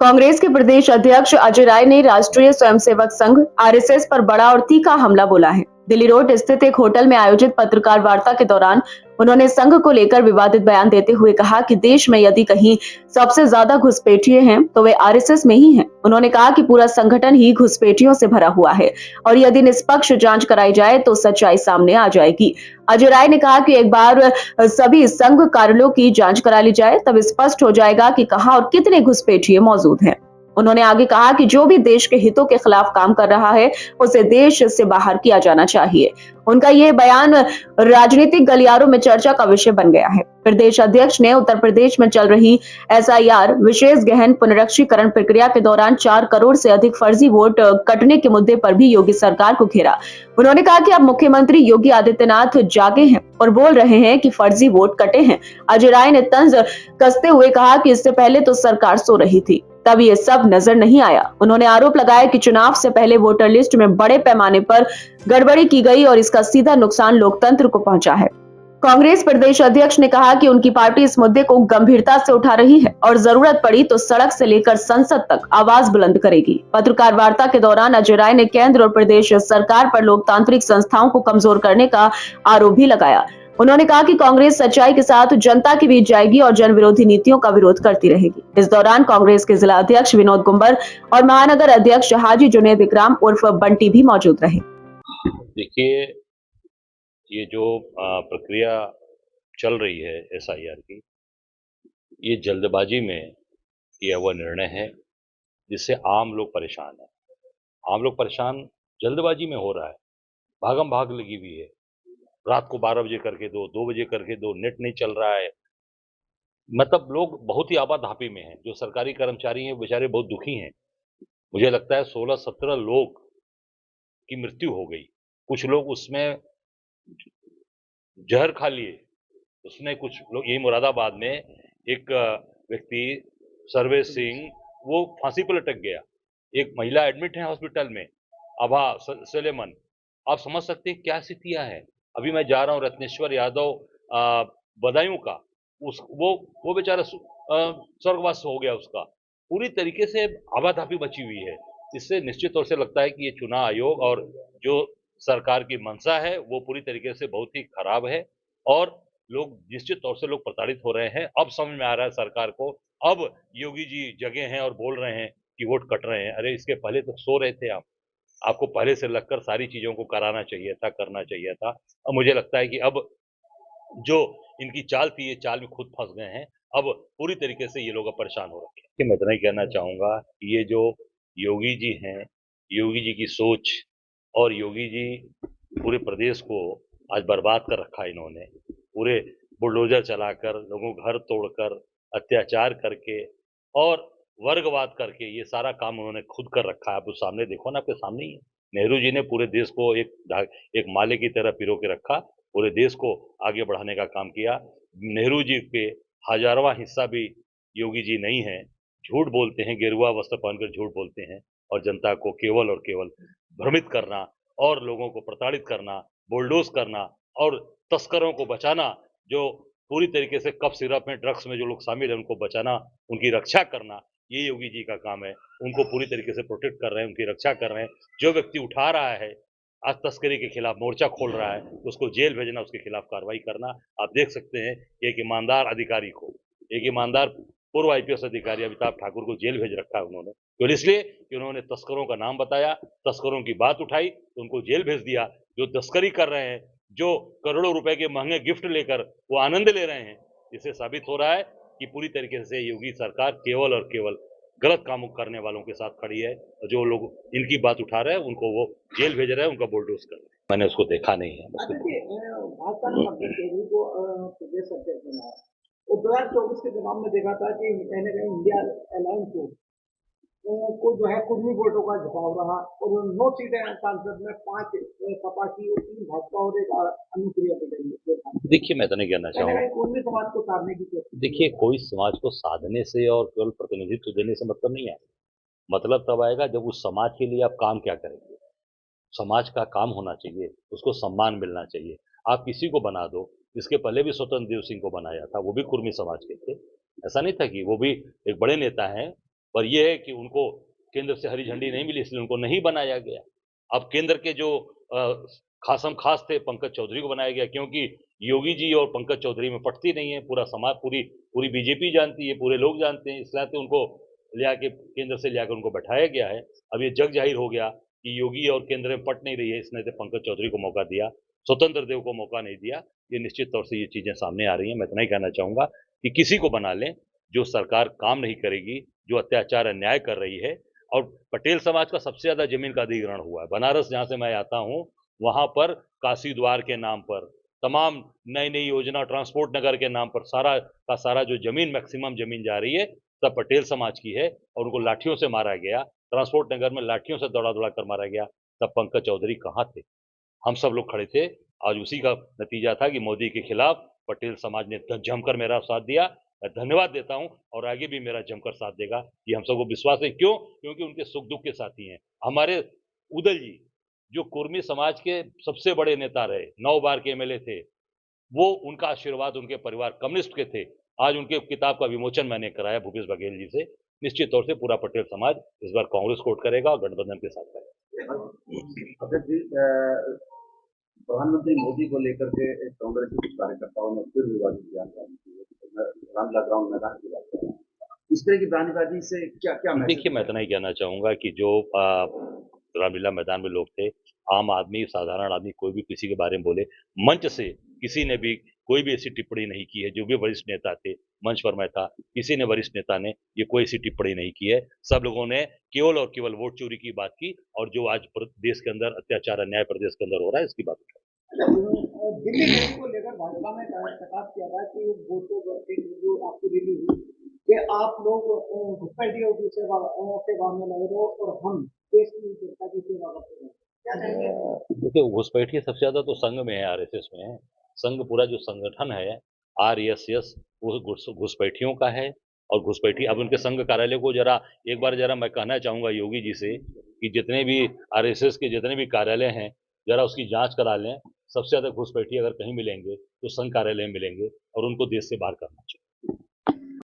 कांग्रेस के प्रदेश अध्यक्ष अजय राय ने राष्ट्रीय स्वयंसेवक संघ आरएसएस पर बड़ा और तीखा हमला बोला है। दिल्ली रोड स्थित एक होटल में आयोजित पत्रकार वार्ता के दौरान उन्होंने संघ को लेकर विवादित बयान देते हुए कहा कि देश में यदि कहीं सबसे ज्यादा घुसपैठिए हैं तो वे आरएसएस में ही हैं। उन्होंने कहा कि पूरा संगठन ही घुसपैठियों से भरा हुआ है और यदि निष्पक्ष जांच कराई जाए तो सच्चाई सामने आ जाएगी। अजय राय ने कहा कि एक बार सभी संघ कार्यालयों की जांच करा ली जाए तब स्पष्ट हो जाएगा कि कहां और कितने घुसपैठिए मौजूद हैं। उन्होंने आगे कहा कि जो भी देश के हितों के खिलाफ काम कर रहा है उसे देश से बाहर किया जाना चाहिए। उनका यह बयान राजनीतिक गलियारों में चर्चा का विषय बन गया है। प्रदेश अध्यक्ष ने उत्तर प्रदेश में चल रही एसआईआर विशेष गहन पुनरीक्षीकरण प्रक्रिया के दौरान 4 करोड़ से अधिक फर्जी वोट कटने के मुद्दे पर भी योगी सरकार को घेरा। उन्होंने कहा कि अब मुख्यमंत्री योगी आदित्यनाथ जागे हैं और बोल रहे हैं कि फर्जी वोट कटे हैं। अजय राय ने तंज कसते हुए कहा कि इससे पहले तो सरकार सो रही थी, तब ये सब नजर नहीं आया। उन्होंने आरोप लगाया कि चुनाव से पहले वोटर लिस्ट में बड़े पैमाने पर गड़बड़ी की गई और इसका सीधा नुकसान लोकतंत्र को पहुंचा है। कांग्रेस प्रदेश अध्यक्ष ने कहा कि उनकी पार्टी इस मुद्दे को गंभीरता से उठा रही है और जरूरत पड़ी तो सड़क से लेकर संसद तक आवाज बुलंद करेगी। पत्रकार वार्ता के दौरान अजय राय ने केंद्र और प्रदेश सरकार पर लोकतांत्रिक संस्थाओं को कमजोर करने का आरोप भी लगाया। उन्होंने कहा कि कांग्रेस सच्चाई के साथ जनता के बीच जाएगी और जन विरोधी नीतियों का विरोध करती रहेगी। इस दौरान कांग्रेस के जिला अध्यक्ष विनोद गुंबर और महानगर अध्यक्ष हाजी जुनेद इकराम उर्फ बंटी भी मौजूद रहे। देखिए, ये जो प्रक्रिया चल रही है एसआईआर की, ये जल्दबाजी में किया हुआ निर्णय है जिससे आम लोग परेशान हैं। आम लोग परेशान जल्दबाजी में हो रहा है, भागम भाग लगी हुई है। रात को 12 बजे करके दो, 2 बजे करके दो, नेट नहीं चल रहा है। मतलब लोग बहुत ही आपाधापी में हैं। जो सरकारी कर्मचारी हैं बेचारे बहुत दुखी हैं। मुझे लगता है 16-17 लोग की मृत्यु हो गई। कुछ लोग उसमें जहर खा लिए। उसमें कुछ लोग, यही मुरादाबाद में एक व्यक्ति सर्वेश सिंह, वो फांसी पर लटक गया। एक महिला एडमिट है हॉस्पिटल में, आभा सलेमन। आप समझ सकते हैं क्या स्थितियां हैं। अभी मैं जा रहा हूँ रत्नेश्वर यादव बदायूं का, उस वो बेचारा स्वर्गवास हो गया उसका। पूरी तरीके से आवाधापी मची हुई है। इससे निश्चित तौर से लगता है कि ये चुनाव आयोग और जो सरकार की मंशा है वो पूरी तरीके से बहुत ही खराब है और लोग निश्चित तौर से लोग प्रताड़ित हो रहे हैं। अब समझ में आ रहा है सरकार को, अब योगी जी जगे हैं और बोल रहे हैं कि वोट कट रहे हैं। अरे इसके पहले तो सो रहे थे आप। आपको पहले से लगकर सारी चीजों को कराना चाहिए था, करना चाहिए था। अब मुझे लगता है कि अब जो इनकी चाल थी, ये चाल में खुद फंस गए हैं। अब पूरी तरीके से ये लोग अब परेशान हो रखे हैं। मैं इतना ही कहना चाहूंगा कि ये जो योगी जी हैं, योगी जी की सोच और योगी जी पूरे प्रदेश को आज बर्बाद कर रखा है इन्होंने। पूरे बुलडोजर चलाकर, लोगों को घर तोड़कर, अत्याचार करके और वर्गवाद करके ये सारा काम उन्होंने खुद कर रखा है। आप उस सामने देखो ना, आपके सामने ही है। नेहरू जी ने पूरे देश को एक माले की तरह पिरो के रखा, पूरे देश को आगे बढ़ाने का काम किया। नेहरू जी के हजारवां हिस्सा भी योगी जी नहीं है। झूठ बोलते हैं, गेरुआ वस्त्र पहनकर झूठ बोलते हैं और जनता को केवल और केवल भ्रमित करना और लोगों को प्रताड़ित करना, बुलडोज करना और तस्करों को बचाना, जो पूरी तरीके से कफ सिरप में, ड्रग्स में जो लोग शामिल हैं उनको बचाना, उनकी रक्षा करना, ये योगी जी का काम है। उनको पूरी तरीके से प्रोटेक्ट कर रहे हैं, उनकी रक्षा कर रहे हैं। जो व्यक्ति उठा रहा है, आज तस्करी के खिलाफ मोर्चा खोल रहा है, उसको जेल भेजना, उसके खिलाफ कार्रवाई करना। आप देख सकते हैं कि एक ईमानदार अधिकारी को, एक ईमानदार पूर्व आईपीएस अधिकारी अमिताभ ठाकुर को जेल भेज रखा है उन्होंने, केवल इसलिए कि उन्होंने तस्करों का नाम बताया, तस्करों की बात उठाई तो उनको जेल भेज दिया। जो तस्करी कर रहे हैं, जो करोड़ों रुपए के महंगे गिफ्ट लेकर वो आनंद ले रहे हैं, इससे साबित हो रहा है कि पूरी तरीके से योगी सरकार केवल और केवल गलत काम करने वालों के साथ खड़ी है। और जो लोग इनकी बात उठा रहे हैं उनको वो जेल भेज रहे हैं, उनका बुलडोज कर रहे हैं। मैंने उसको देखा नहीं है। भाजपा ने पंकज चौधरी को प्रदेश अध्यक्ष बनाया और 2024 के चुनाव में देखा था कि कहीं न कहीं इंडिया अलायंस को जो है कुछ भी वोटों का झुकाव रहा और 9 सीटें सांसद में 5 सपा की और 3 भाजपा और 1 अनुप्रिया पटेल। देखिए, मैं तो नहीं कहना चाहूँगा, कोई समाज को साधने की कोशिश। देखिए कोई समाज को साधने से और केवल प्रतिनिधित्व देने से मतलब नहीं है। मतलब तब आएगा जब उस समाज के लिए आप काम क्या करेंगे। समाज का काम होना चाहिए, उसको सम्मान मिलना चाहिए। आप किसी को बना दो, इसके पहले भी स्वतंत्र देव सिंह को बनाया था, वो भी कुर्मी समाज के थे। ऐसा नहीं था कि वो भी एक बड़े नेता हैं, पर यह है कि उनको केंद्र से हरी झंडी नहीं मिली, इसलिए उनको नहीं बनाया गया। अब केंद्र के जो खासम खास थे पंकज चौधरी को बनाया गया, क्योंकि योगी जी और पंकज चौधरी में पटती नहीं है, पूरा समाज पूरी बीजेपी जानती है, पूरे लोग जानते हैं, इसलिए तो उनको केंद्र से लिया उनको बैठाया गया है। अब ये जग जाहिर हो गया कि योगी और केंद्र में पट नहीं रही है, इसने तो पंकज चौधरी को मौका दिया, स्वतंत्र देव को मौका नहीं दिया। ये निश्चित तौर से ये चीजें सामने आ रही हैं। मैं इतना ही कहना चाहूंगा कि किसी को बना लें, जो सरकार काम नहीं करेगी, जो अत्याचार अन्याय कर रही है। और पटेल समाज का सबसे ज्यादा जमीन का अधिग्रहण हुआ है। बनारस जहां से मैं आता हूं, वहां पर काशी द्वार के नाम पर तमाम नई नई योजना, ट्रांसपोर्ट नगर के नाम पर सारा का सारा जो जमीन, मैक्सिमम जमीन जा रही है, सब पटेल समाज की है, और उनको लाठियों से मारा गया। ट्रांसपोर्ट नगर में लाठियों से दौड़ा दौड़ा कर मारा गया। तब पंकज चौधरी कहाँ थे? हम सब लोग खड़े थे। आज उसी का नतीजा था कि मोदी के खिलाफ पटेल समाज ने जमकर मेरा साथ दिया। मैं धन्यवाद देता हूं, और आगे भी मेरा जमकर साथ देगा। ये हम सबको विश्वास है। क्यों? क्योंकि उनके सुख दुख के साथी हैं। हमारे उदल जी, जो कुर्मी समाज के सबसे बड़े नेता रहे, 9 बार के एमएलए थे, वो उनका आशीर्वाद उनके परिवार कम्युनिस्ट के थे। आज उनके किताब का विमोचन मैंने कराया भूपेश बघेल जी से। निश्चित तौर से पूरा पटेल समाज इस बार कांग्रेस को वोट करेगा और गठबंधन के साथ करेगा। अध्यक्ष जी, प्रधानमंत्री मोदी को लेकर के कांग्रेस के कुछ कार्यकर्ताओं ने फिर विवादित बयानबाजी की है। रामलीला ग्राउंड मैदान की बात कर रहे हैं। इस तरह की बयानबाजी से क्या क्या देखिए, मैं इतना ही कहना चाहूंगा कि जो रामलीला मैदान में लोग थे, आम आदमी, साधारण आदमी, कोई भी किसी के बारे में बोले, मंच से किसी ने भी कोई भी ऐसी टिप्पणी नहीं की है। जो भी वरिष्ठ नेता थे, मंच पर मैं था, किसी ने वरिष्ठ नेता ने ये कोई ऐसी टिप्पणी नहीं की है। सब लोगों ने केवल और केवल वोट चोरी की बात की, और जो आज देश के अंदर अत्याचार अन्याय प्रदेश के अंदर हो रहा है, इसकी बात की। दिल्ली रेल को लेकर भाजपा में कटाक्ष किया था कि वोटों जो आपको दिल्ली हुई कि आप लोग घुसपैठियों की सेवा में लगे रहो और हम देश की जनता की सेवा करते हैं। क्या कहेंगे? देखिए, घुसपैठिए सबसे ज्यादा तो संघ में है, आरएसएस में है। संघ पूरा जो संगठन है, आरएसएस, वो घुसपैठियों का है। और घुसपैठी, अब उनके संघ कार्यालय को एक बार मैं कहना चाहूंगा योगी जी से कि जितने भी आरएसएस के जितने भी कार्यालय हैं, जरा उसकी जांच करा लें। सबसे ज्यादा घुसपैठी अगर कहीं मिलेंगे तो संघ कार्यालय में मिलेंगे, और उनको देश से बाहर करना चाहिए।